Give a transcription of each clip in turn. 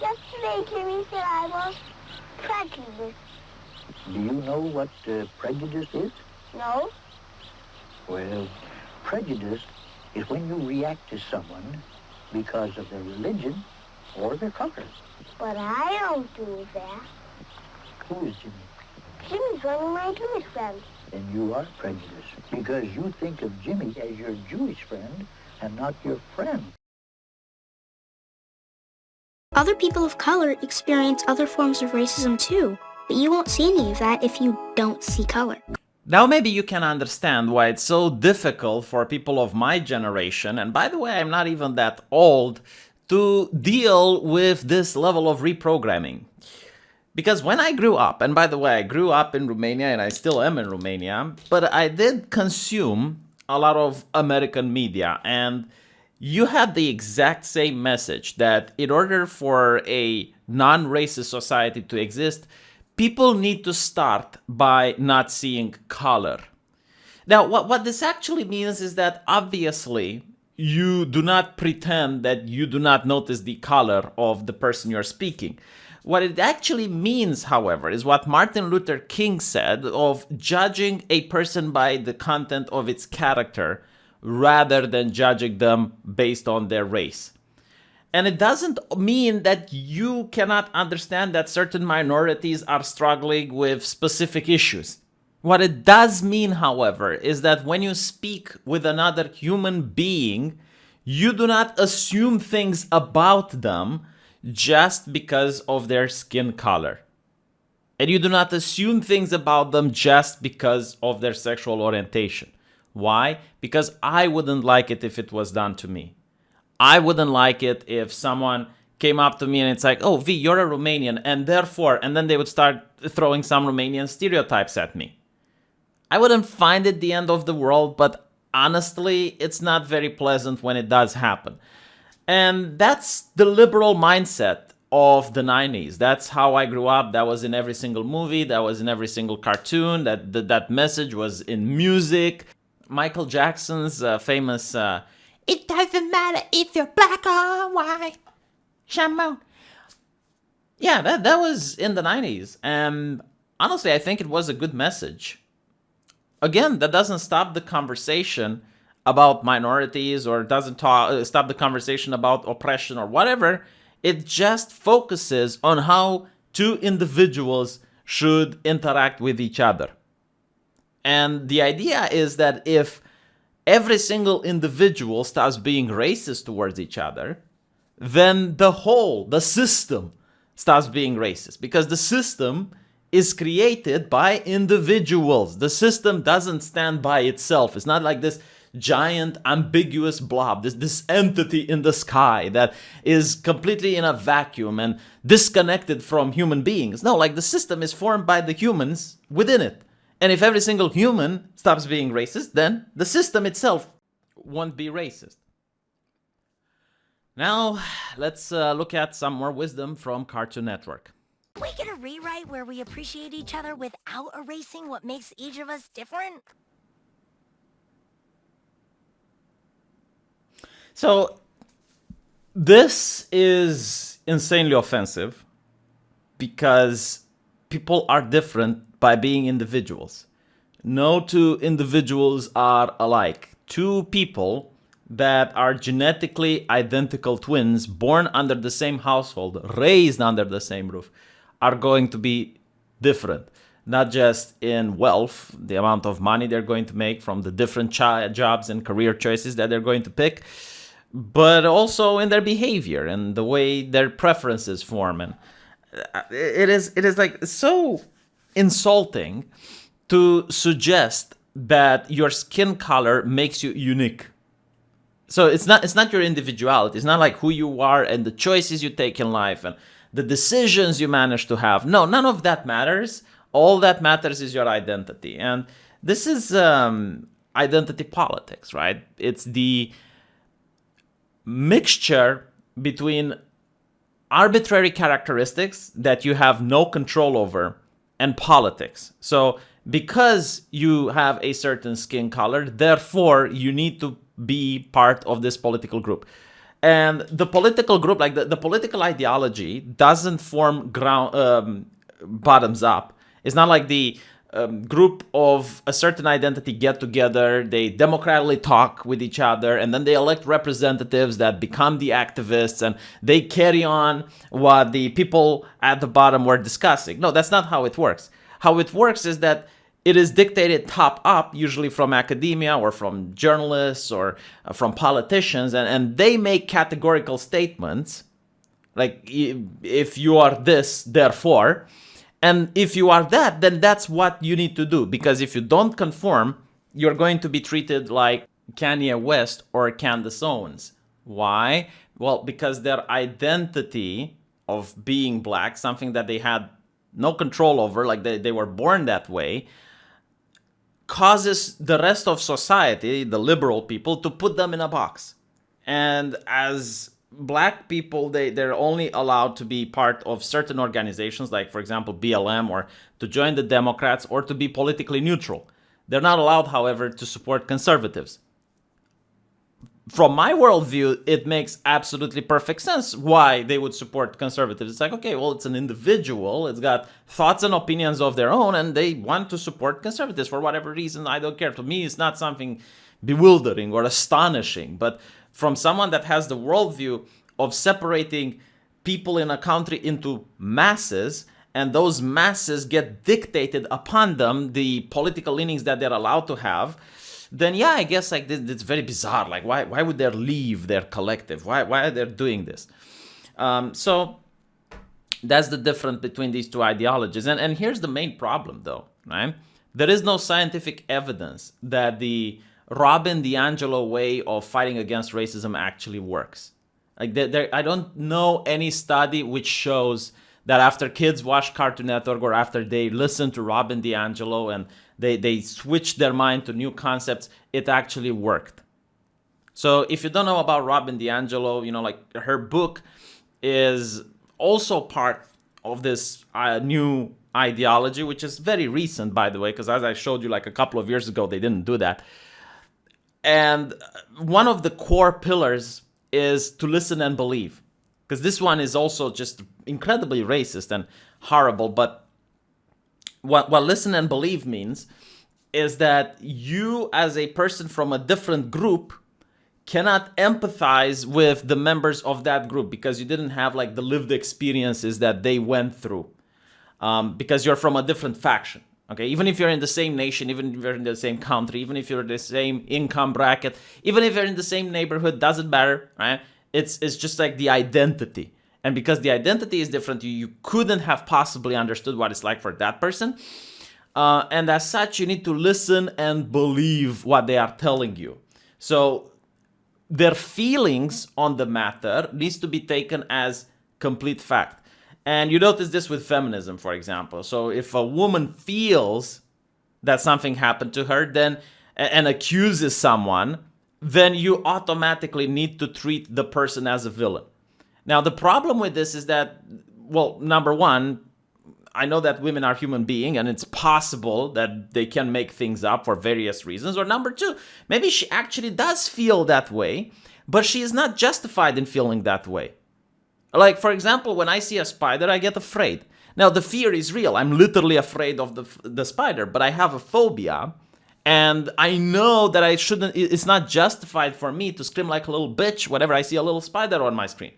Yesterday, Jimmy said I was prejudiced. Do you know what prejudice is? No? Well, prejudice is when you react to someone because of their religion or their color. But I don't do that. Who is Jimmy? Jimmy's one of my Jewish friends. Then you are prejudiced because you think of Jimmy as your Jewish friend and not your friend. Other people of color experience other forms of racism too, but you won't see any of that if you don't see color. Now maybe you can understand why it's so difficult for people of my generation, and by the way, I'm not even that old, to deal with this level of reprogramming. Because when I grew up, and by the way, I grew up in Romania and I still am in Romania, but I did consume a lot of American media, and you had the exact same message that in order for a non-racist society to exist, people need to start by not seeing color. Now, what this actually means is that obviously you do not pretend that you do not notice the color of the person you're speaking. What it actually means, however, is what Martin Luther King said of judging a person by the content of its character rather than judging them based on their race. And it doesn't mean that you cannot understand that certain minorities are struggling with specific issues. What it does mean, however, is that when you speak with another human being, you do not assume things about them just because of their skin color. And you do not assume things about them just because of their sexual orientation. Why? Because I wouldn't like it if it was done to me. I wouldn't like it if someone came up to me and it's like, oh, V, you're a Romanian, and therefore, and then they would start throwing some Romanian stereotypes at me. I wouldn't find it the end of the world, but honestly, it's not very pleasant when it does happen. And that's the liberal mindset of the 90s. That's how I grew up. That was in every single movie. That was in every single cartoon. That message was in music. Michael Jackson's famous, it doesn't matter if you're black or white, Shamon. Yeah, that was in the 90s. And honestly, I think it was a good message. Again, that doesn't stop the conversation about minorities or doesn't stop the conversation about oppression or whatever. It just focuses on how two individuals should interact with each other. And the idea is that if every single individual starts being racist towards each other, then the system starts being racist. Because the system is created by individuals. The system doesn't stand by itself. It's not like this giant ambiguous blob, this entity in the sky that is completely in a vacuum and disconnected from human beings. No, like the system is formed by the humans within it. And if every single human stops being racist, then the system itself won't be racist. Now, let's look at some more wisdom from Cartoon Network. Can we get a rewrite where we appreciate each other without erasing what makes each of us different? So, this is insanely offensive because people are different by being individuals. No two individuals are alike. Two people that are genetically identical twins, born under the same household, raised under the same roof, are going to be different. Not just in wealth, the amount of money they're going to make from the different jobs and career choices that they're going to pick, but also in their behavior and the way their preferences form. And it is like so insulting to suggest that your skin color makes you unique. So it's not your individuality. It's not like who you are and the choices you take in life and the decisions you manage to have. No, none of that matters. All that matters is your identity. And this is identity politics, right? It's the mixture between arbitrary characteristics that you have no control over and politics. So because you have a certain skin color, therefore you need to be part of this political group. And the political group, like the political ideology, doesn't form bottoms up. It's not like the group of a certain identity get together, they democratically talk with each other, and then they elect representatives that become the activists, and they carry on what the people at the bottom were discussing. No, that's not how it works. How it works is that it is dictated top up, usually from academia or from journalists or from politicians, and they make categorical statements like, if you are this, therefore. And if you are that, then that's what you need to do. Because if you don't conform, you're going to be treated like Kanye West or Candace Owens. Why? Well, because their identity of being black, something that they had no control over, like they were born that way, causes the rest of society, the liberal people, to put them in a box. And as black people, they're only allowed to be part of certain organizations, like, for example, BLM, or to join the Democrats, or to be politically neutral. They're not allowed, however, to support conservatives. From my worldview, it makes absolutely perfect sense why they would support conservatives. It's like, okay, well, it's an individual, it's got thoughts and opinions of their own, and they want to support conservatives for whatever reason. I don't care. To me, it's not something bewildering or astonishing, but from someone that has the worldview of separating people in a country into masses, and those masses get dictated upon them the political leanings that they're allowed to have, then yeah, I guess like it's very bizarre. Like, why would they leave their collective? Why are they doing this? So that's the difference between these two ideologies. And here's the main problem, though, right? There is no scientific evidence that the Robin DiAngelo way of fighting against racism actually works. Like, I don't know any study which shows that after kids watch Cartoon Network, or after they listen to Robin DiAngelo and they switch their mind to new concepts, it actually worked. So if you don't know about Robin DiAngelo, you know, like, her book is also part of this new ideology, which is very recent, by the way, because as I showed you like a couple of years ago, they didn't do that. And one of the core pillars is to listen and believe, because this one is also just incredibly racist and horrible. But what listen and believe means is that you, as a person from a different group, cannot empathize with the members of that group because you didn't have like the lived experiences that they went through, because you're from a different faction. Okay, even if you're in the same nation, even if you're in the same country, even if you're in the same income bracket, even if you're in the same neighborhood, doesn't matter, right? It's just like the identity. And because the identity is different, you couldn't have possibly understood what it's like for that person. And as such, you need to listen and believe what they are telling you. So their feelings on the matter needs to be taken as complete fact. And you notice this with feminism, for example. So if a woman feels that something happened to her, then and accuses someone, then you automatically need to treat the person as a villain. Now, the problem with this is that, well, number one, I know that women are human beings, and it's possible that they can make things up for various reasons. Or number two, maybe she actually does feel that way, but she is not justified in feeling that way. Like, for example, when I see a spider, I get afraid. Now, the fear is real. I'm literally afraid of the spider, but I have a phobia, and I know that I shouldn't, it's not justified for me to scream like a little bitch whenever I see a little spider on my screen.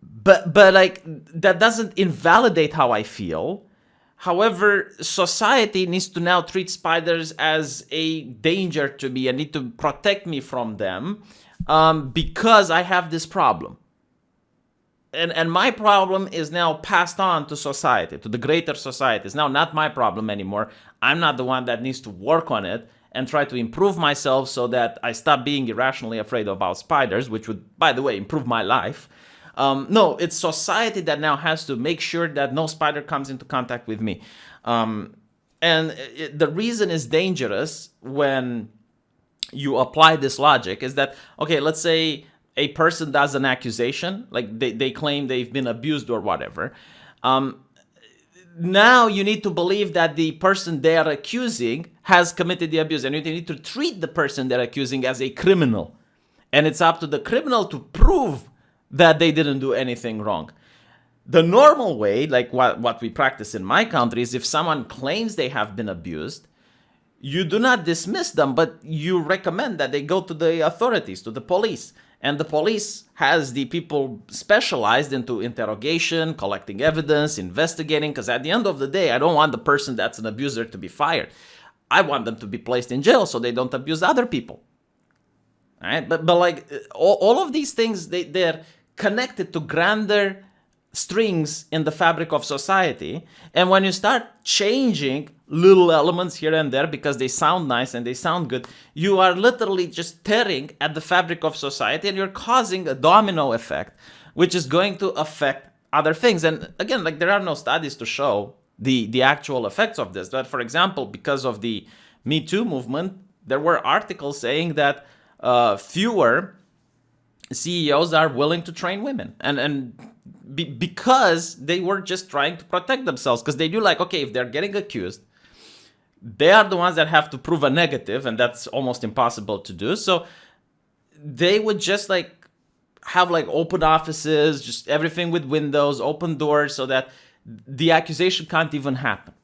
But like, that doesn't invalidate how I feel. However, society needs to now treat spiders as a danger to me and need to protect me from them, because I have this problem. And my problem is now passed on to society, to the greater society. It's now not my problem anymore. I'm not the one that needs to work on it and try to improve myself so that I stop being irrationally afraid about spiders, which would, by the way, improve my life. No, it's society that now has to make sure that no spider comes into contact with me. The reason is dangerous when you apply this logic is that, okay, let's say a person does an accusation, like they claim they've been abused or whatever. Now you need to believe that the person they are accusing has committed the abuse, and you need to treat the person they're accusing as a criminal. And it's up to the criminal to prove that they didn't do anything wrong. The normal way, like what we practice in my country, is if someone claims they have been abused, you do not dismiss them, but you recommend that they go to the authorities, to the police. And the police has the people specialized into interrogation, collecting evidence, investigating, because at the end of the day, I don't want the person that's an abuser to be fired. I want them to be placed in jail so they don't abuse other people. All right? But like all of these things, they're connected to grander strings in the fabric of society. And when you start changing little elements here and there because they sound nice and they sound good, you are literally just tearing at the fabric of society, and you're causing a domino effect, which is going to affect other things. And again, like, there are no studies to show the actual effects of this. But for example, because of the Me Too movement, there were articles saying that fewer CEOs are willing to train women, because they were just trying to protect themselves, because they knew, like, okay, if they're getting accused, they are the ones that have to prove a negative, and that's almost impossible to do. So they would just like have like open offices, just everything with windows, open doors, so that the accusation can't even happen.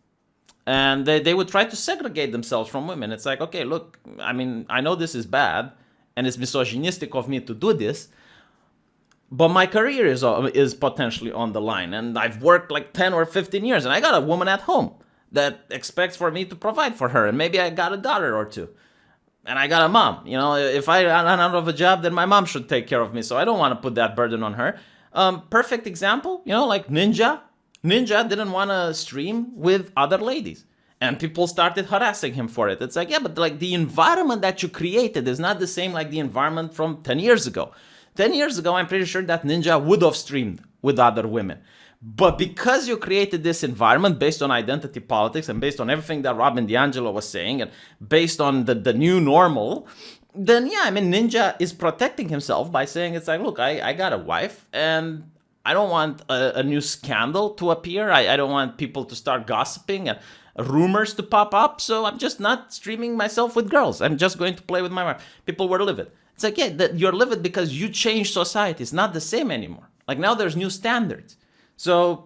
And they would try to segregate themselves from women. It's like, okay, look, I mean, I know this is bad and it's misogynistic of me to do this, but my career is potentially on the line, and I've worked like 10 or 15 years, and I got a woman at home that expects for me to provide for her, and maybe I got a daughter or two, and I got a mom. You know, if I run out of a job, then my mom should take care of me, so I don't want to put that burden on her. Perfect example, you know, like Ninja. Ninja didn't want to stream with other ladies, and people started harassing him for it. It's like, yeah, but like the environment that you created is not the same like the environment from 10 years ago. 10 years ago, I'm pretty sure that Ninja would have streamed with other women. But because you created this environment based on identity politics and based on everything that Robin DiAngelo was saying, and based on the new normal, then yeah, I mean, Ninja is protecting himself by saying, it's like, look, I got a wife, and I don't want a new scandal to appear. I don't want people to start gossiping and rumors to pop up. So I'm just not streaming myself with girls. I'm just going to play with my wife. People were livid. It's like, yeah, you're livid because you changed society. It's not the same anymore. Like, now there's new standards. So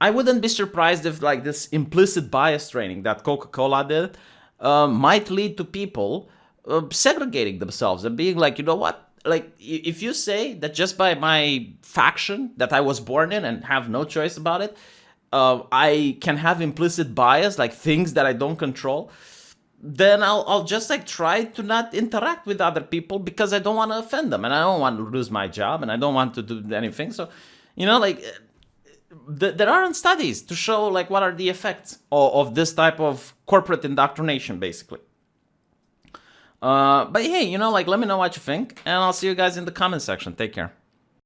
I wouldn't be surprised if like this implicit bias training that Coca-Cola did might lead to people segregating themselves and being like, you know what? Like, if you say that just by my faction that I was born in and have no choice about it, I can have implicit bias, like things that I don't control, then I'll just like try to not interact with other people because I don't want to offend them, and I don't want to lose my job, and I don't want to do anything. So, you know, like there aren't studies to show like what are the effects of this type of corporate indoctrination, basically. But hey, you know, like, let me know what you think, and I'll see you guys in the comment section. Take care.